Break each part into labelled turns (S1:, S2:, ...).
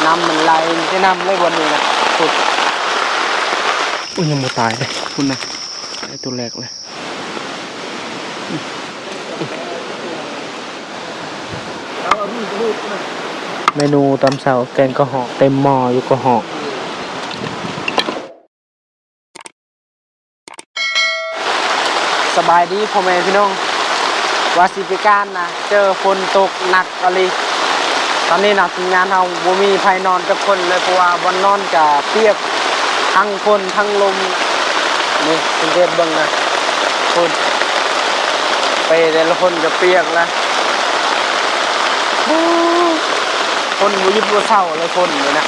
S1: น้ำมันไหลจะน้ำเลยวันนี้นะสุดอุ้ยยังไม่ตายเลยคุณนะไอตัวแรกเลยเมนูตำเสาแกงกระหอกเต็มหม้ออยู่กระหอกสบายดีพ่อแม่พี่น้องวาสิปิการนะเจอฝนตกหนักอะไรตอนนี้นะทีมงานเราบ่มีไผนอนกับคนเลยเพราะว่าบนนอนกับเปียกทั้งคนทั้งลมนี่สังเกตเบิ่งนะคนไปแต่ละคนก็เปียกแล้วคนบ่หยุดบ่เศร้าเลยคนเลยนะ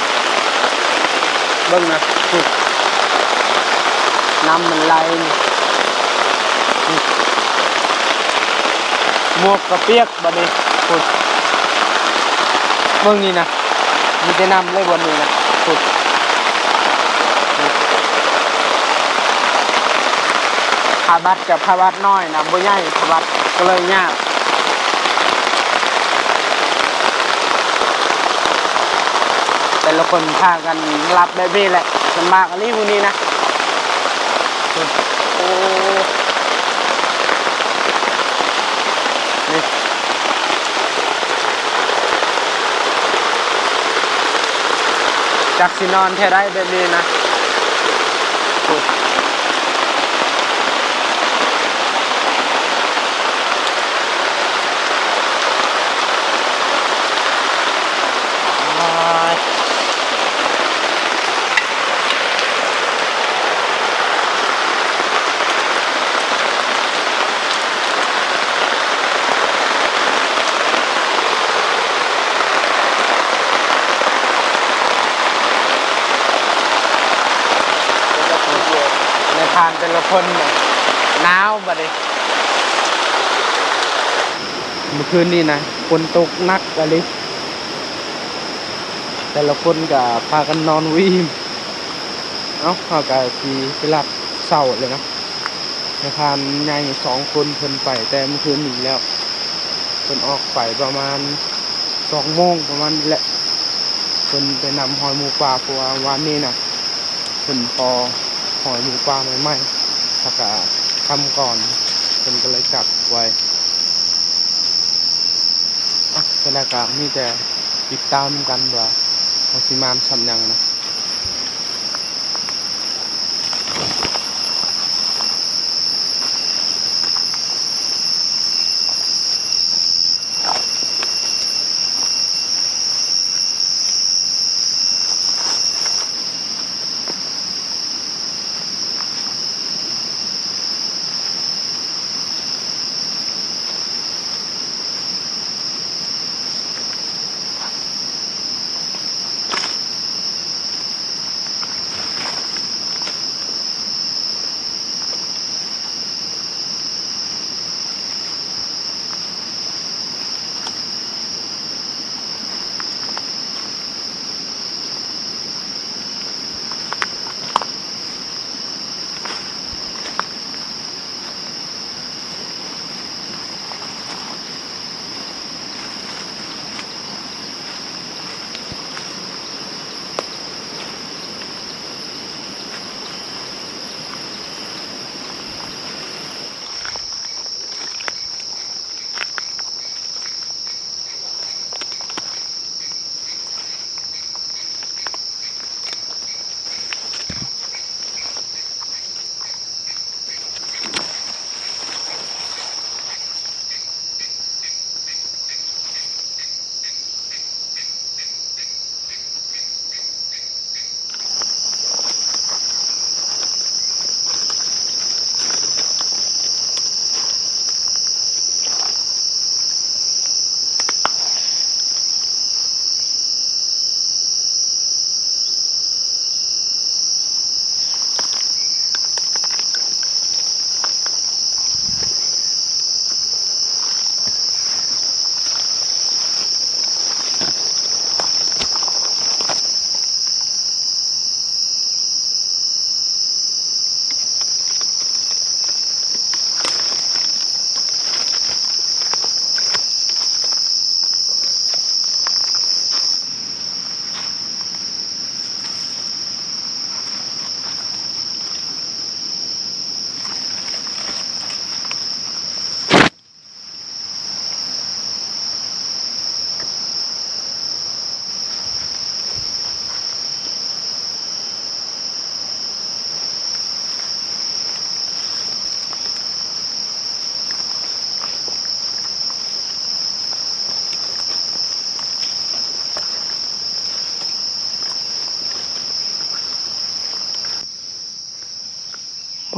S1: เบิ่งนะน้ำมันไหลหมวกกระเปียกบัดนี้คุณเบิ่งนี่นะมีแต่น้ำเลยบนนี้นะคุณผ้าบัดกับผ้าบัดน้อยนะบ่ใหญ่ผ้าบัดก็เลยยากแต่ละคนพากันรับแบบนี้แหละลำบากอันนี้พวกนี้นะโอ้นี่จากสินอนแท้ได้แบบนี้นะในทานแต่ละคนหนาวบัดนี้เมื่อคืนนี้นะฝนตกหนักอะไรแต่ละคนก็พากันนอนวิ่งเขาก็ทีไปรับเสาเลยนะในทานใหญ่2 คนเพิ่นไปแต่เมื่อคืนนี้แล้วเพิ่นออกไปประมาณ2 โมงประมาณนี้แหละเพิ่นไปนำหอยหมูป่าเพราะว่าวันนี้นะเพิ่นพอหอยหมูป่าใหม่ๆถ้าก็ทำก่อนเพิ่นก็เลยกลับไว้แต่ละก็มีแต่ติดตามกันว่าเขาสิมาทำยังนะ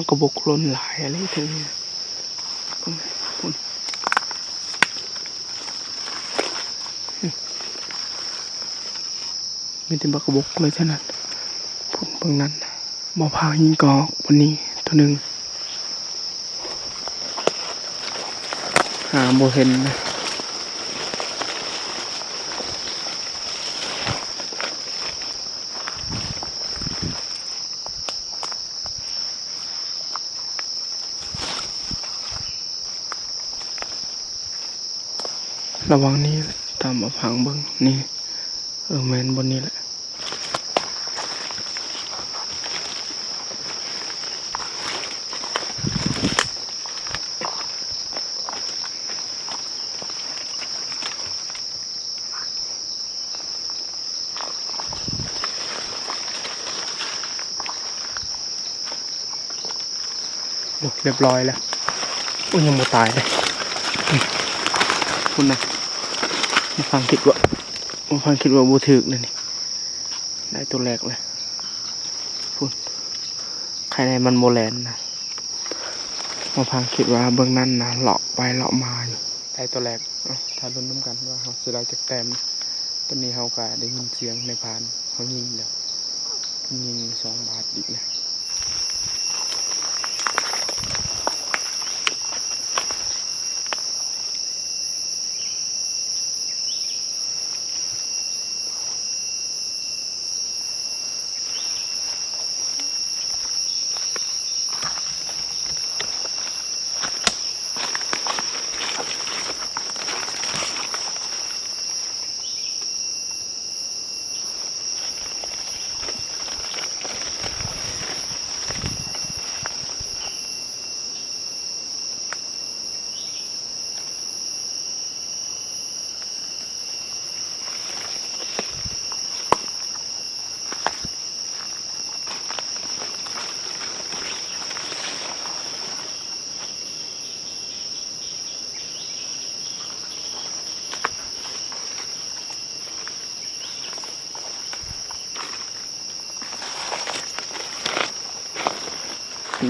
S1: มันกระบกล้นหลายอะไรถึงนี้พุ่นมีแต่บักกระบกเลยเท่านั้นพุ่นเบื้องนั้นบ่อพายิงกอกวันนี้ตัวหนึ่งหาบ่เห็นนะระวังนี้ตามมาพังเบิ้งนี่แมนบนนี้แหละเรียบร้อยแล้วยังไม่ตายเลยคุณนะมาฟังคิดว่าบูถึกเลยนี่ได้ตัวแรกเลยคุณใครในมันโมแลนนะมาฟังคิดว่าเบื้องนั้นนะเลาะไปเลาะมาอยู่ได้ตัวแรกถ้าลุ้นน้ำกันว่าเขาจะได้จากแต้มตอนนี้เขาก็ได้ยินเสียงในพานเขายิงแล้วยิง2 บาทอีกนะ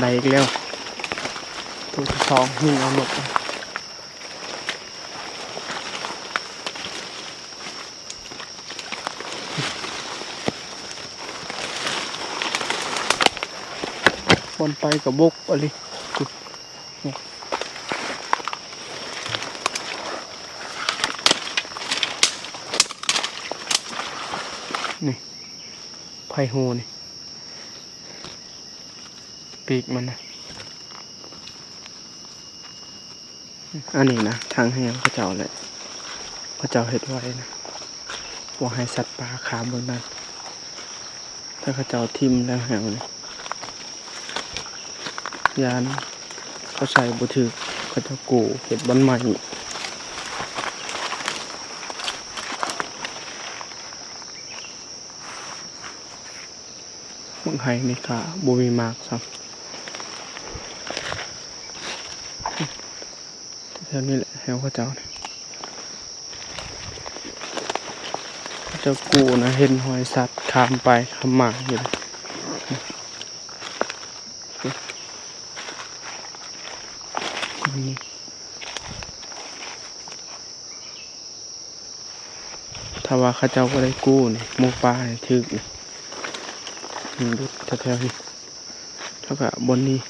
S1: ได้อีกแล้วตัวที่2ยิงเอาหมดบนไปกับบกอะไรนี่ไผ่หูนี่ปีกมันนะอันนี้นะทางแหงพระเจ้าแหละพระเจ้าเห็ดไว้นะว่าให้สัตว์ป่าขามบนนั้นถ้าพระเจ้าทิมแล้วแหงเลยยานเขาใส่บุถือเขาจะกูเห็ดบ้านใหม่เมืองไทยนี่ก็บ่มีมากครับแถวนี้แหละแถวเขาเจ้าจะกูนะเห็นหอยสัตว์ข้ามไปข้ามมาอยู่นี่ถ้าว่าเขาเจ้าก็ได้กู้นี่หมูปลาให้ถึกนี่ดูแถวๆนี้เท่ากับบนนี้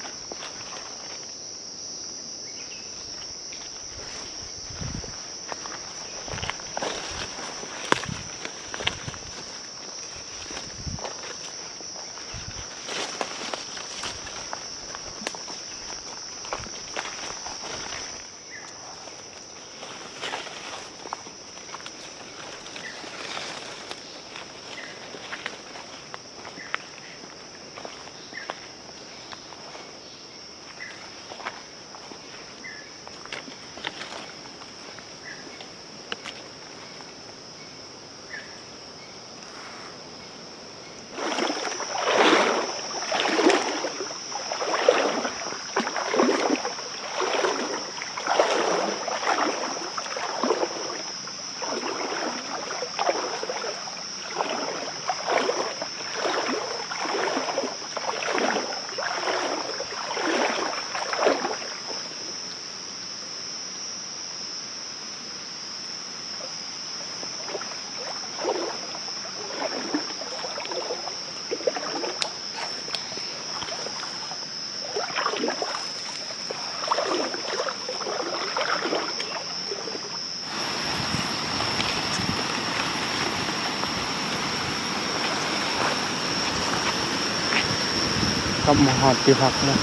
S1: กับมาหอดที่พักนะ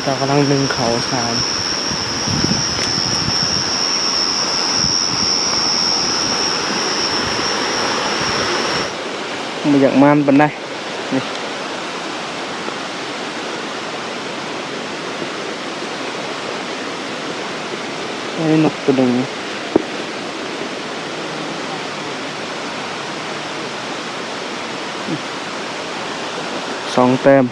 S1: เรากำลังดึงเขาสามมาอยากมันปันได้นี่นี่นกตัวหนึ่งสองแต้ม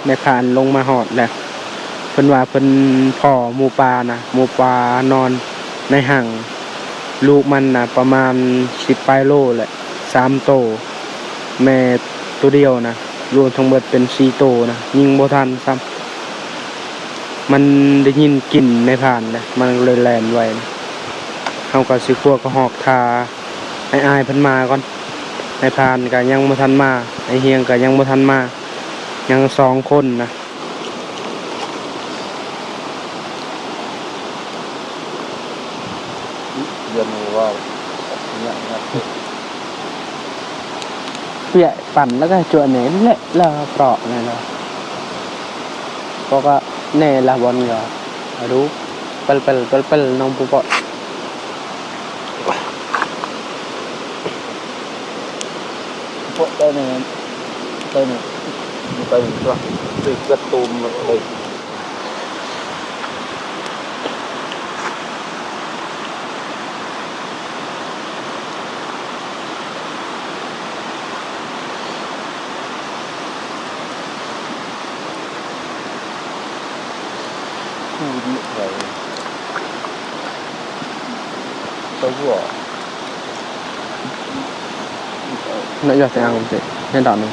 S1: ในผ่านลงมาหอดแหละเพิ่นว่าเพิ่นพ่อหมูปลานะหมูปลานอนในห่างลูกมันนะประมาณ10 ปลายโลแหละ3 โตแม่ตัวเดียวนะรวมทั้งหมดเป็น4 โตนะยิงบ่ทันซ้ำมันได้ยินกลิ่นในผ่านเลยมันเลยแล่นไว้นะเฮาก็สิคั่วกระหอกทาให้อายเพิ่นมาก่อนในผ่านก็ยังบ่ทันมาไอ้เฮียงก็ยังบ่ทันมายัง2 คนนะ
S2: เรียนรู้ว่าเนี่ย
S1: เปียปั่นแล้วก็จวนเน้นแหละแล้วเปราะนี่นะก็เน่ละบอลก็รู้เปิลน้องปุ๊บ
S2: พวกได้เนี่ยตัวตึกกระตูมเลยคู่นี้เลยตัวหัว
S1: nó giờ sẽ ăn gì nên đòn này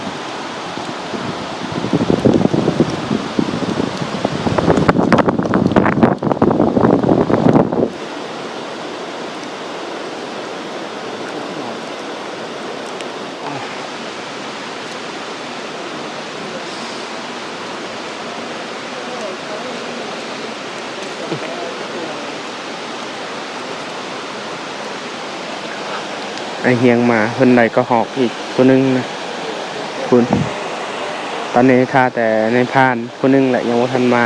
S1: ไอเฮียงมาเพิ่นใดก็หอกอีกตัวนึงนะคุณตอนนี้ท่าแต่ในพานคนนึงแหละยังว่าทันมา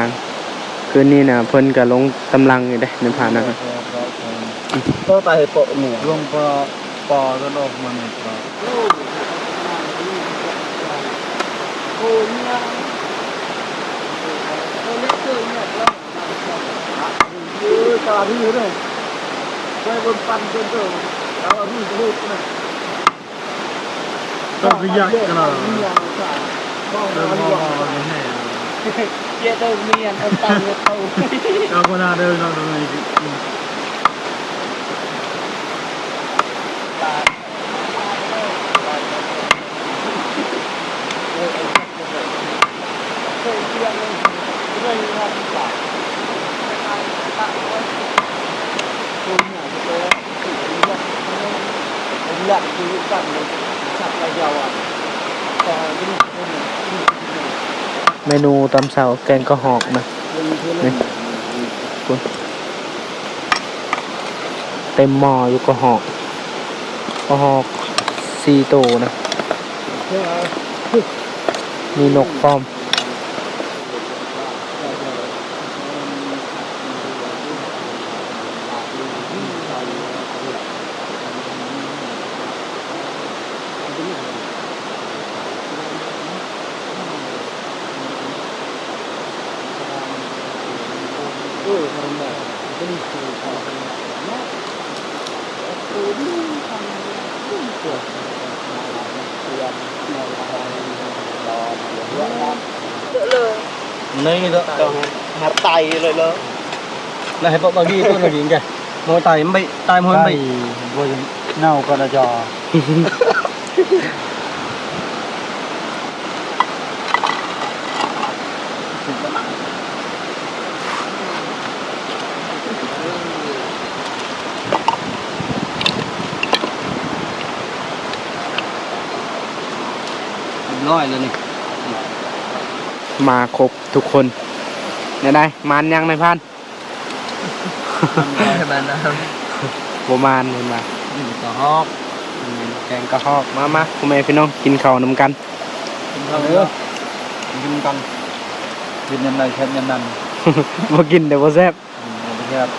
S1: คืนนี้นะเพิ่นก็ลงตำลังอยู่เด้ในพานนะครับ
S2: ตัวตายโปะเนี่ยลงปอตัวออกมาเนี่ยโอ้เนี่ยเล็กเกินเนี่ยแล้วตาที่อยู่เลยไปบนปันจนเจอแล้วมีลูกนะต้องขยันกันนะเดินมองๆนี่เจ้าตัวเมียนเอาตังค์เขาเราคนน่าเดินเราตรงนี้หลักคือสั่งเลยสับระยาวอ่ะแต่
S1: เมนูตำเสาแกงกระหอกนะนี่คุณเต็มหม้ออยู่กระหอก4 โตนะมีนกพร้อม
S2: Này đó.
S3: Hạt tay rồi đó.
S2: Này hay bọn ghi tôi là gì kìa. Môi tay bị tay môi bị.
S3: Vô nào còn là trò.
S2: Nói lên này.
S1: มาครบทุกคนเนี่ยได้มานยังในพัน
S2: Hai bạn đã không?
S1: บ่มานเห็นมา
S2: Nhìn có hóp.
S1: แกงกระหอกมาพ่อแม่พี่น้องกินข้าวนำกัน
S2: Nhìn không nữa. Nhìn con. Nhìn nhầm này xem nhầm nằm.
S1: บ่กินเดี๋ยวบ่แซ่บ
S2: Đẹp.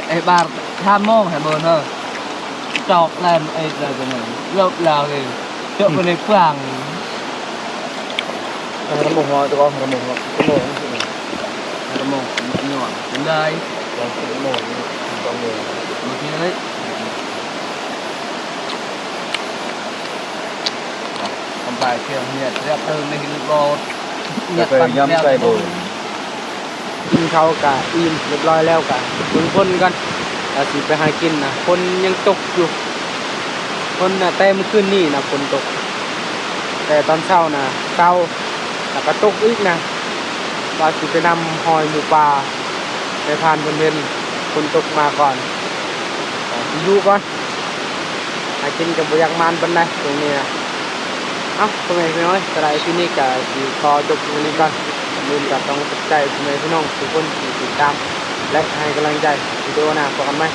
S2: Ê bà tham môn hả bờn hả? Chọc làm ê là cái này. Lộp là cái. Chọc cái này phẳng. Nó mồm hoa tụi con, nó mồm hoa. Cái mồm không chịu. Nó mồm nhỏ. Đến đây. Cái mồm con người. Một kia đấy. Còn bài kia nhiệt đẹp hơn này cái bột. Nhiệt bằng nhâm cây bột.
S1: กินข้าวกะอิ่มเรียบร้อยแล้วกะเบิ่งคนกันอาสิไปหากินนะคนยังตกอยู่คนน่ะแต่เมื่อคืนนี้นะฝนตก แต่ตอนเช้านะเช้าแล้วก็ตกอีกนะว่าสิไปนำหอยหมูปลาไปผ่านเพิ่นฝนตกมาก่อนสิอยู่ก่อนหากินกับบ่อยากมานปานใดตรงนี้นะเอ้าพ่อแม่พี่น้องสไลด์ที่นี่ก็สิขอจบตรงนี้ก่อนลืมกับต้องขอบใจพ่อแม่พี่น้องทุกคนที่ติดตามและให้กำลังใจวิดีโอหน้าพบกันใหม่